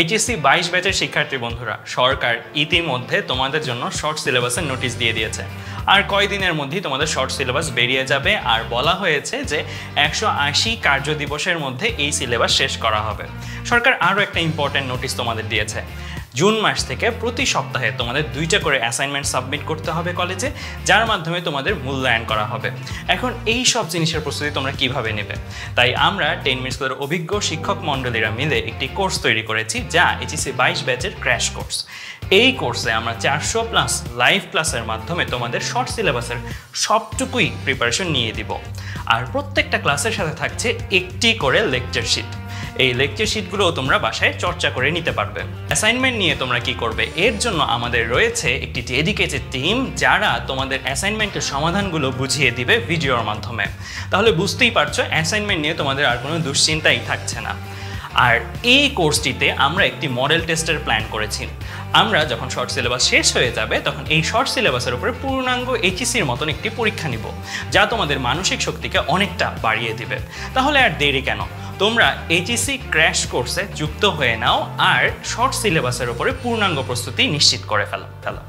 HSC 22 ব্যাচের শিক্ষার্থী বন্ধুরা, সরকার ইতিমধ্যে তোমাদের জন্য শর্ট সিলেবাসের নোটিশ দিয়ে দিয়েছে। আর কয়দিনের মধ্যেই তোমাদের শর্ট সিলেবাস বেরিয়ে যাবে। আর বলা হয়েছে যে 180 কার্য দিবসের মধ্যে এই সিলেবাস শেষ করা হবে। সরকার আরও একটা ইম্পর্ট্যান্ট নোটিশ তোমাদের দিয়েছে। জুন মাস থেকে প্রতি সপ্তাহে তোমাদের 2টা করে অ্যাসাইনমেন্ট সাবমিট করতে হবে কলেজে, যার মাধ্যমে তোমাদের মূল্যায়ন করা হবে। এখন এই সব জিনিসের প্রস্তুতি তোমরা কিভাবে নেবে? তাই আমরা 10 মিনিটসের অভিজ্ঞ শিক্ষক মণ্ডলীরা মিলে একটি কোর্স তৈরি করেছি, যা এইচএসসি 22 ব্যাচের ক্র্যাশ কোর্স। এই কোর্সে আমরা 400+ লাইভ ক্লাসের মাধ্যমে তোমাদের শর্ট সিলেবাসের সবটুকুই প্রিপারেশন নিয়ে দিব। আর প্রত্যেকটা ক্লাসের সাথে থাকছে একটি করে লেকচার শিট। এই লেকচার শিটগুলো তোমরা বাসায় চর্চা করে নিতে পারবে। অ্যাসাইনমেন্ট নিয়ে তোমরা কি করবে, এর জন্য আমাদের রয়েছে একটি ডেডিকেটেড টিম, যারা তোমাদের অ্যাসাইনমেন্টের সমাধানগুলো বুঝিয়ে দিবে ভিডিওর মাধ্যমে। তাহলে বুঝতেই পারছো, অ্যাসাইনমেন্ট নিয়ে তোমাদের আর কোনো দুশ্চিন্তাই থাকছে না। আর এই কোর্সটিতে আমরা একটি মডেল টেস্টের প্ল্যান করেছি। আমরা যখন শর্ট সিলেবাস শেষ হয়ে যাবে, তখন এই শর্ট সিলেবাসের উপরে পূর্ণাঙ্গ এইচএসসির মতন একটি পরীক্ষা নিব, যা তোমাদের মানসিক শক্তিকে অনেকটা বাড়িয়ে দিবে। তাহলে আর দেরি কেন, তোমরা এইচএসসি ক্র্যাশ কোর্সে যুক্ত হয়ে নাও আর শর্ট সিলেবাসের উপরে পূর্ণাঙ্গ প্রস্তুতি নিশ্চিত করে ফেলো।